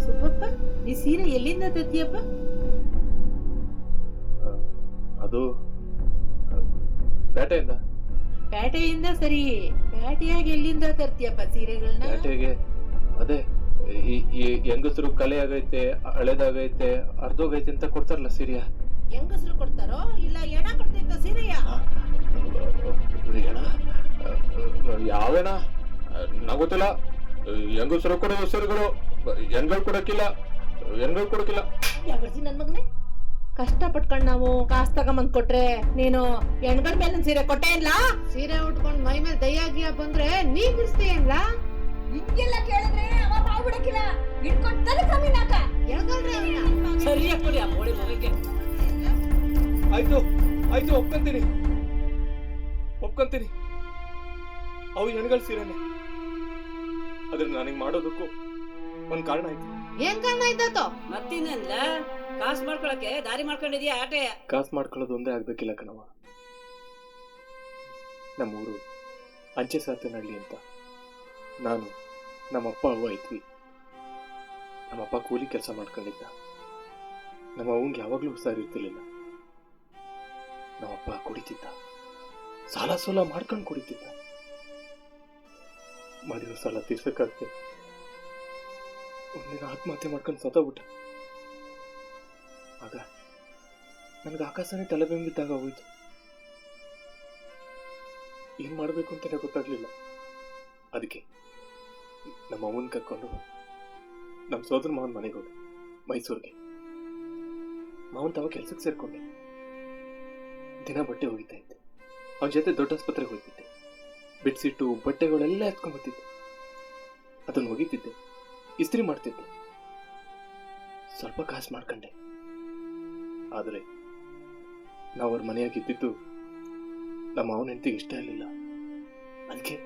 ಸುಬ್ಬಪ್ಪ, ಈ ಸೀರೆ ಎಲ್ಲಿಂದ ತತ್ತಿಯಪ್ಪ? ಅದು ಪೇಟೆಯಿಂದ. ಪೇಟೆಯಿಂದ ಸರಿ, ಪೇಟೆಯಾಗಿ ಎಲ್ಲಿಂದ ತರ್ತೀಯಪ್ಪ ಸೀರೆಗಳನ್ನ? ಪೇಟೆಗೆ ಅದೇ ಈ ಹೆಂಗಸರು ಕಲೆ ಆಗೈತೆ, ಹಳೆದಾಗೈತೆ, ಅರ್ಧೋಗೈತೆ ಅಂತ ಕೊಡ್ತಾರಲ್ಲ ಸೀರೆಯ. ಹೆಂಗಸರು ಕೊಡ್ತಾರೋ ಇಲ್ಲ ಎಣ ಕೊಡ್ತೈತ ಸೀರೆಯ? ಯಾವೇನ ನಂಗೆ ಗೊತ್ತಿಲ್ಲ. ಹೆಂಗಸರು ಕೊಡೋ ಸೀರೆಗಳು ಹೆಣ್ಗಳು ಕೊಡಕ್ಕಿಲ್ಲ, ಹೆಣ್ಗಳು ಕೊಡಕ್ಕಿಲ್ಲ. ಯಾಕರ್ಸಿ ನನ್ ಮಗನೇ, ಕಷ್ಟ ಪಟ್ಕೊಂಡ್ ನಾವು ಕಾಸ್ ತಗೊಂಬಂದ್ ಕೊಟ್ರೆ ನೀನು ಹೆಣ್ಗಳ ಮೇಲೆ ಸೀರೆ ಕೊಟ್ಟೆ ಇಲ್ಲ? ಸೀರೆ ಉಟ್ಕೊಂಡ್ ಮೈ ಮೇಲೆ ದಯ್ಯಾಗಿಯ ಬಂದ್ರೆ ನೀ ಬಿಡಿಸ್ತೀಯಲ್ಲ? ಹಿಂಗೆಲ್ಲ ಕೇಳಿದ್ರೆ ಅವ ಬಾಯ್ ಬಿಡಕ್ಕಿಲ್ಲ, ಹಿಡ್ಕೊಂಡ್ ತಲೆ ಕಮ್ಮಿನಾಕ. ಸರಿ ಹಾಕೊಡಿ ಆ ಮೋಳಿ ಮಗಗೆ. ಆಯ್ತು ಆಯ್ತು, ಒಪ್ಕೊಂತೀನಿ. ಅವು ಹೆಣ್ಗಳ ಸೀರೆನೆ. ಅದ್ರ ನನಗೆ ಮಾಡೋದಕ್ಕೂ ಒಂದ್ ಕಾರಣ ಆಯ್ತು. ಏನ್ ಕಾರಣ ಆಯ್ತಾತೋ? ಮತ್ತಿನ್ನೆಲ್ಲ ಕಾಸ್ ಮಾಡ್ಕೊಳಕ್ಕೆ ದಾರಿ ಮಾಡ್ಕೊಂಡಿದ್ಯಾ ಆಟೆ? ಕಾಸು ಮಾಡ್ಕೊಳ್ಳೋದು ಒಂದೇ ಆಗ್ಬೇಕಿಲ್ಲ ಕಣವ. ನಮ್ಮೂರು ಅಂಚೆ ಸಾತನಹಳ್ಳಿ ಅಂತ. ನಾನು ನಮ್ಮಪ್ಪ ಅವ್ವ ಇದ್ವಿ. ನಮ್ಮಪ್ಪ ಕೂಲಿ ಕೆಲಸ ಮಾಡ್ಕೊಂಡಿದ್ದ. ನಮ್ಮ ಅವಂಗೆ ಯಾವಾಗ್ಲೂ ಹುಷಾರಿರ್ತಿರ್ಲಿಲ್ಲ. ನಮ್ಮಪ್ಪ ಕುಡಿತಿದ್ದ, ಸಾಲ ಸೋಲ ಮಾಡ್ಕೊಂಡು ಕುಡಿತಿದ್ದ. ಮಾಡಿರೋ ಸಾಲ ತೀರ್ಸಕ್ಕಾಗ್ತದೆ ಒಂದಿನ ಆತ್ಮಹತ್ಯೆ ಮಾಡ್ಕೊಂಡು ಸತ್ತೋಗ್ಬಿಟ್ಟ. ಆಗ ನನಗೆ ಆಕಾಶನೇ ತಲೆಬೆಂಬಿದ್ದಾಗ ಹೋಯ್ತು. ಏನ್ ಮಾಡ್ಬೇಕು ಅಂತಾನೆ ಗೊತ್ತಾಗ್ಲಿಲ್ಲ. ಅದಕ್ಕೆ ನಮ್ಮ ಅವನ್ ಕರ್ಕೊಂಡು ನಮ್ಮ ಸೋದರ ಮಾವನ್ ಮನೆಗೆ ಹೋದೆ, ಮೈಸೂರಿಗೆ. ಮಾವನ್ ತಾವ ಕೆಲ್ಸಕ್ಕೆ ಸೇರ್ಕೊಂಡೆ. ದಿನ ಬಟ್ಟೆ ಹೋಗಿತಾ ಇದ್ದೆ. ಅವನ ಜೊತೆ ದೊಡ್ಡ ಆಸ್ಪತ್ರೆಗೆ ಹೋಗ್ತಿದ್ದೆ. ಬೆಡ್ಶೀಟು ಬಟ್ಟೆಗಳೆಲ್ಲ ಎತ್ಕೊಂಡ್ಬರ್ತಿದ್ದೆ. ಅದನ್ನು ಒಗಿತಿದ್ದೆ, ಇಸ್ತ್ರಿ ಮಾಡ್ತಿದ್ದೆ. ಸ್ವಲ್ಪ ಕಾಸು ಮಾಡ್ಕೊಂಡೆ. ಆದರೆ ನಾವು ಅವ್ರ ಮನೆಯಾಗಿದ್ದು ನಮ್ಮ ಅವನ ಹೆಂಡತಿಗೆ ಇಷ್ಟ ಇರಲಿಲ್ಲ. ಅದಕ್ಕೆ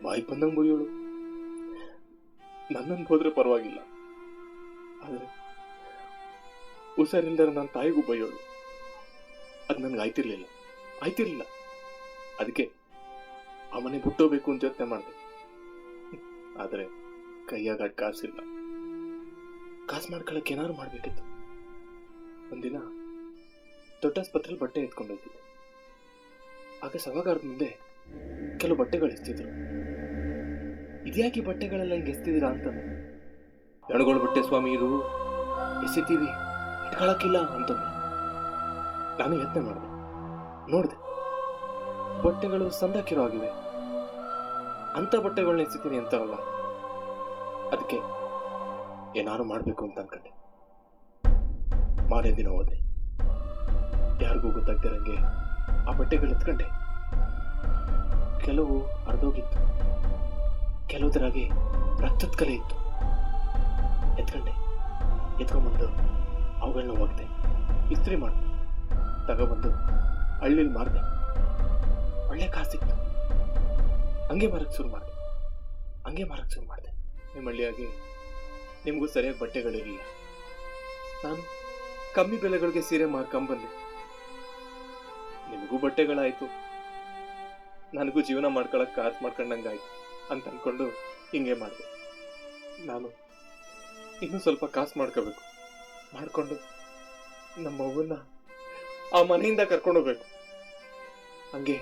ಬಾಯಿ ಬಂದಂಗೆ ಬೈಯೋಳು. ನನ್ನನ್ನು ಹೋದ್ರೆ ಪರವಾಗಿಲ್ಲ, ಆದರೆ ಹುಷಾರಿಲ್ದರೆ ನನ್ನ ತಾಯಿಗೂ ಬೈಯೋಳು. ಅದು ನನ್ಗೆ ಆಯ್ತಿರ್ಲಿಲ್ಲ. ಅದಕ್ಕೆ ಆ ಮನೆ ಬಿಟ್ಟೋಗ್ಬೇಕು ಅಂತ ಯೋಚನೆ ಮಾಡಿದೆ. ಆದರೆ ಕೈಯಾಗ ಕಾಸಿಲ್ಲ. ಕಾಸು ಮಾಡ್ಕೊಳಕ್ಕೆ ಏನಾದ್ರು ಮಾಡ್ಬೇಕಿತ್ತು. ಒಂದಿನ ದೊಡ್ಡಾಸ್ಪತ್ರೆಯಲ್ಲಿ ಬಟ್ಟೆ ಎತ್ಕೊಂಡೋಗ್ತಿದ್ದೆ. ಆಗ ಸಭಾಗಾರದ ಮುಂದೆ ಕೆಲವು ಬಟ್ಟೆಗಳು ಎಸ್ತಿದ್ರು. ಇದ್ಯಾಕೆ ಬಟ್ಟೆಗಳೆಲ್ಲ ಹಿಂಗೆ ಎಸ್ತಿದ್ದೀರಾ ಅಂತಂದು. ಎಣಗೋಳು ಬಟ್ಟೆ ಸ್ವಾಮಿ, ಇದು ಎಸಿತೀವಿ, ಇಟ್ಕೊಳಕ್ಕಿಲ್ಲ ಅಂತಂದು. ನಾನು ಯತ್ನ ಮಾಡಿದೆ, ನೋಡಿದೆ ಬಟ್ಟೆಗಳು ಸಂದಾಕಿರೋ ಆಗಿವೆ. ಅಂತ ಬಟ್ಟೆಗಳನ್ನ ಎಸಿತೀನಿ ಅಂತಾರಲ್ಲ, ಅದಕ್ಕೆ ಏನಾರು ಮಾಡಬೇಕು ಅಂತ ಅನ್ಕೊಂಡೆ. ಮಾರನೇ ದಿನ ಹೋದೆ. ಯಾರಿಗೂ ಗೊತ್ತಾಗ್ತಿರಂಗೆ ಆ ಬಟ್ಟೆಗಳು ಎತ್ಕೊಂಡೆ. ಕೆಲವು ಅರ್ಧೋಗಿತ್ತು, ಕೆಲವುದರಾಗೆ ರಕ್ತದ ಕಲೆ ಇತ್ತು. ಎತ್ಕೊಂಡ್ಬಂದು ಅವುಗಳನ್ನ ಒಗ್ದೆ, ಇಸ್ತ್ರಿ ಮಾಡಿದೆ, ತಗೊಬಂದು ಹಳ್ಳಿಲಿ ಮಾರಿದೆ. ಒಳ್ಳೆ ಕಾಸಿತ್ತು. ಹಂಗೆ ಮಾರಕ್ಕೆ ಶುರು ಮಾಡಿದೆ. ನಿಮ್ಮ ಹಳ್ಳಿಯಾಗೆ ನಿಮಗೂ ಸರಿಯಾಗಿ ಬಟ್ಟೆಗಳಿರಲಿಲ್ಲ. ನಾನು ಕಮ್ಮಿ ಬೆಲೆಗಳಿಗೆ ಸೀರೆ ಮಾರ್ಕೊಂಬಂದೆ. ನಿಮಗೂ ಬಟ್ಟೆಗಳಾಯ್ತು, ನನಗೂ ಜೀವನ ಮಾಡ್ಕೊಳಕ್ ಕಾಸು ಮಾಡ್ಕೊಂಡಂಗಾಯ್ತು ಅಂತ ಅನ್ಕೊಂಡು ಹಿಂಗೆ ಮಾಡಿದೆ. ನಾನು ಇನ್ನೂ ಸ್ವಲ್ಪ ಕಾಸು ಮಾಡ್ಕೊಂಡು ನಮ್ಮ ಅವ್ವನ್ನ ಆ ಮನೆಯಿಂದ ಕರ್ಕೊಂಡೋಗ್ಬೇಕು. ಹಂಗೆ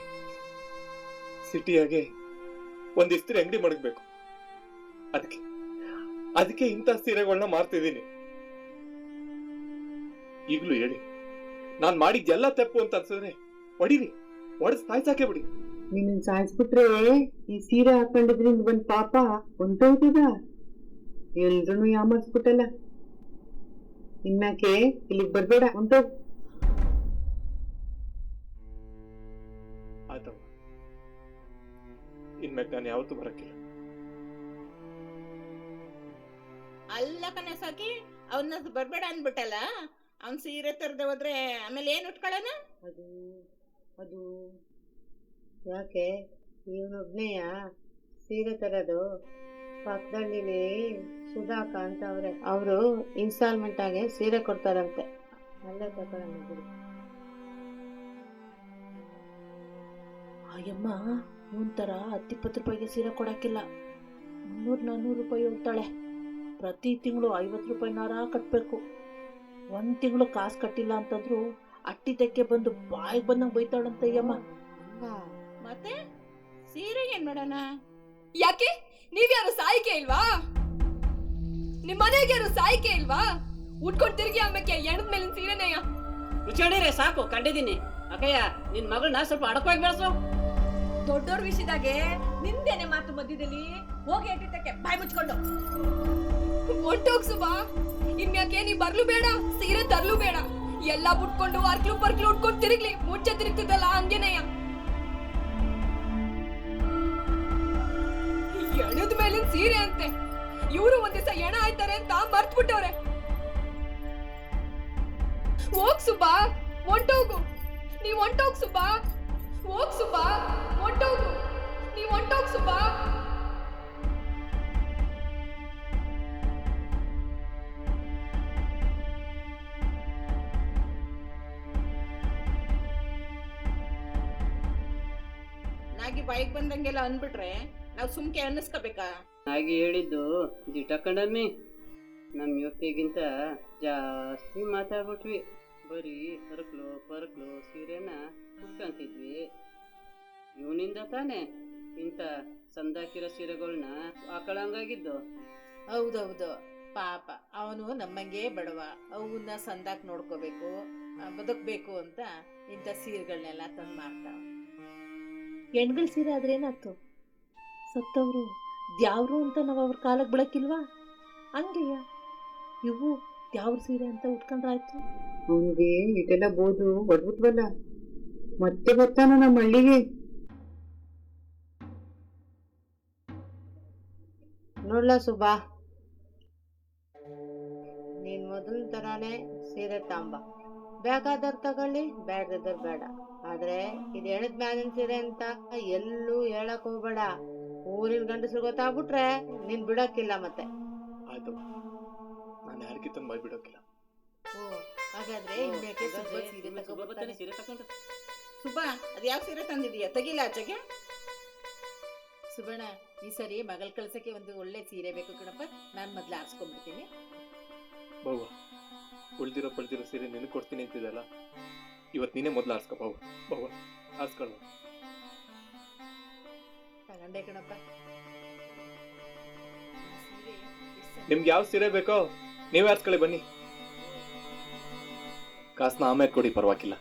ಸಿಟಿಯಾಗೆ ಒಂದು ಇಸ್ತ್ರಿ ಅಂಗಡಿ ಮಾಡಬೇಕು. ಅದಕ್ಕೆ ಇಂಥ ಸೀರೆಗಳನ್ನ ಮಾರ್ತಿದ್ದೀನಿ. ಈಗಲೂ ಹೇಳಿ, ನಾನ್ ಮಾಡಿದ್ದೆಲ್ಲ ತಪ್ಪು ಅಂತ ಅನ್ಸಿದ್ರೆ ಹೊಡಿರಿ, ಹೊಡೆದ್ ಸಾಯ್ಸಾಕೆ ಬಿಡಿ. ನಿನ್ನ ಸಾಯಿಸ್ಬಿಟ್ರೆ ಈ ಸೀರೆ ಹಾಕೊಂಡಿದ್ರಿಂದ ಒಂದ್ ಪಾಪ ಹೊಂಟೋಗ್ತದ. ಎಲ್ರೂ ಯಾಮರ್ಸ್ಬಿಟ್ಟಲ್ಲ. ಇನ್ಮ್ಯಾಕೆ ಇಲ್ಲಿಗೆ ಬರ್ಬೇಡ, ಹೊಂಟೋಗ್. ಆತವ, ಇನ್ಮ್ಯಾಗ ನಾನು ಯಾವತ್ತೂ ಬರಕ್ಕಿಲ್ಲ. ಅಲ್ಲ ಕಣ ಸಾಕಿ, ಅವನ್ನ ಬರ್ಬೇಡ ಅಂದ್ಬಿಟ್ಟಲ್ಲ. ಅವ್ನ್ ಸೀರೆ ತರದೆ ಹೋದ್ರೆ ಆಮೇಲೆ ಏನ್ ಉಟ್ಕೊಳ್ಳೋಣ? ಅದು ಯಾಕೆ ಇವನೊಬ್ನೆಯ ಸೀರೆ ತರೋದು? ಪಕ್ಕದಲ್ಲಿ ಸುಧಾಕ ಅಂತ ಅವರು ಇನ್ಸ್ಟಾಲ್ಮೆಂಟ್ ಆಗಿ ಸೀರೆ ಕೊಡ್ತಾರಂತೆ. ಅಲ್ಲೇ ತಗೊಳ್ಳೋಣ. ಅಯ್ಯಮ್ಮ ಒಂಥರ 10-20 ರೂಪಾಯಿಗೆ ಸೀರೆ ಕೊಡಕ್ಕಿಲ್ಲ. 300-400 ರೂಪಾಯಿ ಹೋಗ್ತಾಳೆ. ಪ್ರತಿ ತಿಂಗಳು 50 ರೂಪಾಯಿನಾರ ಕಟ್ಬೇಕು. 1 ತಿಂಗಳು ಕಾಸು ಕಟ್ಟಿಲ್ಲ ಅಂತಂದ್ರು ಅಟ್ಟಿ ತೆಕ್ಕೆ ಬಂದು ಬಾಯಿಗೆ ಬಂದಂಗೆ ಬೈತಾಳಂತಯ್ಯಮ್ಮ. ಮತ್ತೆ ಸೀರೆ ಏನ್ ಮಾಡೋಣ? ಯಾಕೆ ನೀವ್ಯಾರು ಸಾಯಿಕೆ ಇಲ್ವಾ? ನಿಮ್ ಮನೆಗೆ ಯಾರು ಸಾಯಿಕೆ ಇಲ್ವಾ? ಉಟ್ಕೊಂಡ್ ತಿರ್ಗಿ ಆಮೇಲೆ ಎಣದ ಮೇಲಿನ ಸೀರೆನೆಯ ಮುಚ್ಕೊಂಡಿರೇ ಸಾಕು, ಕಂಡಿದ್ದೀನಿ. ಅಕ್ಕಯ್ಯ, ನಿನ್ ಮಗಳನ್ನ ಸ್ವಲ್ಪ ಅಡಕವಾಗಿ ಬೆಳೆಸು. ದೊಡ್ಡೋರ್ ವಿಷಯದಾಗೆ ನಿಂದೇನೆ ಮಾತು ಮಧ್ಯದಲ್ಲಿ. ಹೋಗಿ ಅಟ್ಟಿದ್ದಕ್ಕೆ ಬಾಯಿ ಮುಚ್ಕೊಂಡು ಹೊಂಟೋಗ್ ಸುಬಾ. ಇನ್ಯಾಕೆ ನೀ ಬರ್ಲು ಬೇಡ, ಸೀರೆ ತರ್ಲು ಬೇಡ. ಎಲ್ಲಾ ಬಿಟ್ಕೊಂಡು ಪರ್ಕ್ಲು ಉಟ್ಕೊಂಡು ತಿರುಗ್ಲಿ. ಮುಂಚೆ ತಿರುಗ್ತಿದ್ದಲ್ಲ ಹಂಗೇನೆಯ. ಎಣದ ಮೇಲಿನ ಸೀರೆ ಅಂತೆ. ಇವರು ಒಂದ್ ದಿವಸ ಎಣ ಆಯ್ತಾರೆ ಅಂತ ಮರ್ತ್ ಬಿಟ್ಟವ್ರೆ. ಹೋಗ್ ಸುಬಾ, ಹೊಂಟೋಗು. ನೀವ್ ಹೊಂಟೋಗ್ ಸುಬಾ. ಹೋಗ್ ಸುಬಾ, ಹೊಂಟೋಗು. ನೀವ್ ಹೊಂಟೋಗ್ ಸುಬಾ. ನಾಗಿ ಬಾಯಿಗೆ ಬಂದಂಗೆಲ್ಲ ಅಂದ್ಬಿಟ್ರೆ ನಾವು ಸುಮ್ಕೆ ಅನ್ನಿಸ್ಕೋಬೇಕಾ? ಹಾಗೆ ಹೇಳಿದ್ದು ದಿಟ ಕಣಮ್ಮಿ. ನಮ್ಮ ಯುವತಿಗಿಂತ ಜಾಸ್ತಿ ಮಾತಾಡ್ಬಿಟ್ವಿ. ಬರೀ ಪರಕ್ಲು ಸೀರೆನ ಕುಟ್ಕಂತಿದ್ವಿ. ಇವನಿಂದ ತಾನೆ ಇಂಥ ಸಂದಾಕಿರೋ ಸೀರೆಗಳನ್ನ ಹಾಕೊಳಂಗಾಗಿದ್ದು. ಹೌದೌದು, ಪಾಪ ಅವನು ನಮ್ಮಂಗೆ ಬಡವ. ಅವನ್ನ ಸಂದಾಕ್ ನೋಡ್ಕೋಬೇಕು, ಬದುಕಬೇಕು ಅಂತ ಇಂಥ ಸೀರೆಗಳನ್ನೆಲ್ಲ ತಂದು ಮಾರ್ತಾವ. ಹೆಣ್ಗಳ ಸೀರೆ ಆದ್ರೆ ಏನಾಯ್ತು? ಸತ್ತವರು ದ್ಯಾವ್ರು ಅಂತ ನಾವು ಅವ್ರ ಕಾಲಕ್ಕೆ ಬಿಡಕ್ಕಿಲ್ವಾ? ಹಂಗೆಯ ಇವು ದ್ಯಾವ್ರ ಸೀರೆ ಅಂತ ಉಟ್ಕೊಂಡ್ರಾಯ್ತು. ಅವನಿಗೆ ಇದೆಲ್ಲ ಬೋದು ಹೊಡ್ಬಿಟ್ವಲ್ಲ, ಮತ್ತೆ ಬರ್ತಾನ ನಮ್ಮ ಹಳ್ಳಿಗೆ. ನೋಡ್ಲ ಸುಬಾ, ನೀನ್ ಮೊದಲ ತರಾನೇ ಸೀರೆ ತಾಂಬ. ಬೇಕಾದವ್ರು ತಗೊಳ್ಳಿ, ಬೇಡದವ್ರು ಬೇಡ. ಆದ್ರೆ ಇದು ಎಣದ್ ಮ್ಯಾಲಿನ ಸೀರೆ ಅಂತ ಎಲ್ಲೂ ಹೇಳಕ್ ಹೋಗ್ಬೇಡ. ಊರಿನ ಗಂಡಸ್ರು ಗೊತ್ತಾಗ್ಬಿಟ್ರೆ ನೀನ್ ಬಿಡಕ್ಕಿಲ್ಲ ಮತ್ತೆ. ಆಯ್ತು, ನಾನು ಯಾರಿಗಿಂತ ಬಾಯ್ ಬಿಡೋಕಿಲ್ಲ. ಓ, ಹಾಗಾದ್ರೆ ಇನ್ಮೇಕೆ ಸುಬ್ಬ ಸೀರೆ ತಗೊಬರ್ತಾನೆ. ಸೀರೆ ತಗೊಂಡು ಸುಬ್ಬ ಅದು ಯಾವ ಸೀರೆ ತಂದಿದೀಯ ತೆಗಿಲ್ಲ ಆಚೆಗೆ. ಸುಬಣ್ಣ ಈ ಸರಿ ಮಗಳ ಕಳ್ಸಕ್ಕೆ ಒಂದು ಒಳ್ಳೆ ಸೀರೆ ಬೇಕು ಕಣಪ್ಪ. ನಾನು ಮೊದ್ಲು ಆರಿಸ್ಕೊಂಡ್ಬಿಡ್ತೀನಿ. ಬಾವ ಉಳ್ದಿರೋ ಪಳ್ದಿರೋ ಸೀರೆ ನಿನಗೆ ಕೊಡ್ತೀನಿ ಅಂತಿದ್ದಲ್ಲ, ಇವತ್ತು ನೀನೇ ಮೊದಲು ಆರ್ಸ್ಕೊ ಬಾವ. ಬಾವ ಆರ್ಸ್ಕೊಳ್ಳ. ತಗೊಂಡೆ ಕಣಪ್ಪ. ನಿಮ್ಗೆ ಯಾವ ಸೀರೆ ಬೇಕೋ ನೀವೇ ಆರ್ಸ್ಕೊಳ್ಳಿ ಬನ್ನಿ. ಕಾಸನ್ನ ಆಮೇಲೆ ಕೊಡಿ, ಪರವಾಗಿಲ್ಲ.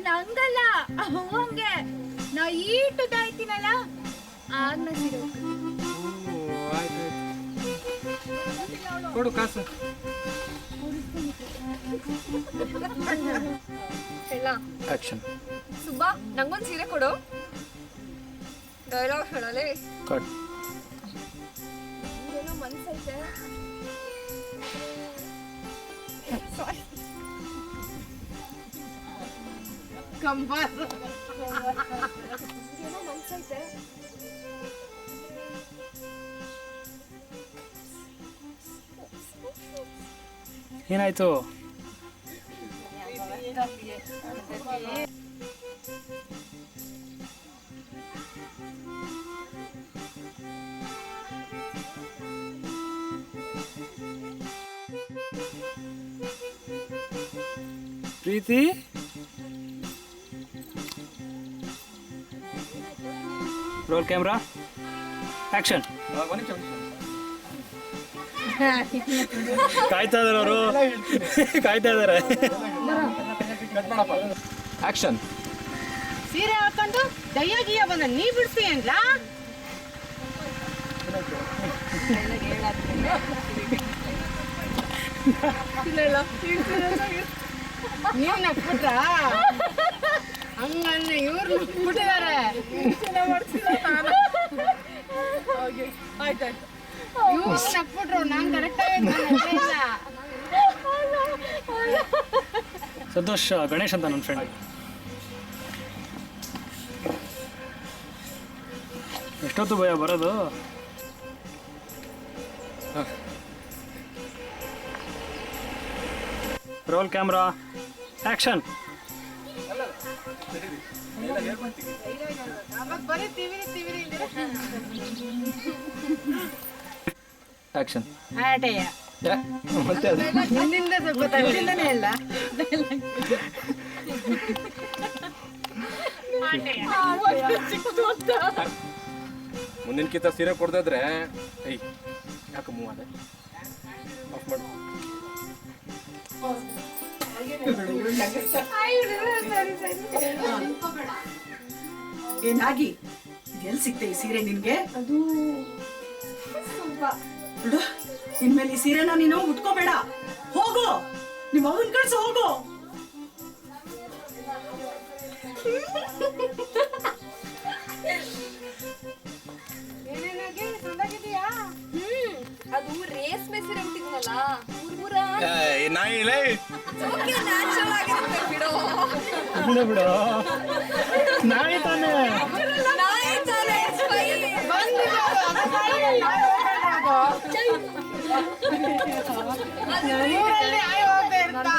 ನಂಗಲ್ಲ ಅವಂಗೆ ನಾ ಈಟುದಾಯ್ತೀನಲ್ಲ ಆಗ್ನ ಸೀರೆ ಕೊಡು ಕಾಸು. ಎಲ್ಲ ಆಕ್ಷನ್. ಸುಬ್ಬಾ ನಂಗೊಂದು ಸೀರೆ ಕೊಡು. ಡೈಲಾಗ್ ಹೇಳಲೇ. ಕಟ್. ಏನೋ ಮನ್ಸೈತೆ. ಏನೋ ಮನ್ಸೈತೆ. ಏನಾಯ್ತು? ಪ್ರೀತಿ, ರೋಲ್ ಕ್ಯಾಮ್ರಾ, ಆಕ್ಷನ್. ಕಾಯ್ತಾ ಇದಾರೆ ಅವರು, ಕಾಯ್ತಾ ಇದಾರೆ. ಆಕ್ಷನ್. ಸೀರೆ ಹಾಕೊಂಡು ದಯ್ಯ ಗಿಯ ಬಂದ ನೀ ಬಿಡ್ತೀಯಲ್ಲ. ನೀವು ನಕ್ಬಿಟ್ರ ಹಂಗನ್ನ ಇವ್ರು ಬಿಟ್ಟಿದ್ದಾರೆ. ಇವ್ರು ನಕ್ಬಿಟ್ರು, ನಾನು ಕರೆಕ್ಟಾಗಿ ಸಂತೋಷ್ ಗಣೇಶ್ ಅಂತ ನನ್ನ ಫ್ರೆಂಡ್. ಎಷ್ಟೊತ್ತು ಭಯ ಬರೋದು? Roll camera, action. ಬರೀ ತಿವಿರಿ ತಿವಿರಿ ಆಕ್ಷನ್. ಆಟೆಯ ಮತ್ತೆ ಹಿಂದಿಂದ ಸ್ವಲ್ಪ ತಗ್ಗಿಂದನೇ ಅಲ್ಲ. ಮುಂದಿನಕ್ಕಿಂತ ಸೀರೆ ಕೊಡ್ದಿದ್ರೆ ಏಯ್ ಯಾಕೆ ಮೂವ್ ಅದೇ ಆಫ್ ಮಾಡು. ಏನಾಗಿ ಎಲ್ಲಿ ಸಿಕ್ತೆ ಈ ಸೀರೆ ನಿನ್ಗೆ? ಅದು ನೋಡು, ಇನ್ಮೇಲೆ ಈ ಸೀರೆನ ನೀನು ಉಟ್ಕೋಬೇಡ. ಹೋಗು, ನಿಮ್ಮ ಅವನ್ ಕಳ್ಸು, ಹೋಗು. ಅದು ರೇಷ್ಮೆ ಸೀರೆ ಉಟ್ಟಿದ್ನಲ್ಲ ಊರ್ಮುರ ನ್ಯಾಚುರಲ್ ಆಗಿರುತ್ತೆ ಬಿಡು. ಬಿಡು, ನಾಯಿ ತಾನೇ. ನಾಯಿ ತಾನೇ ಊರಲ್ಲಿ ಆಯ್ ಹೋಗ್ತಾ ಇರ್ತಾ.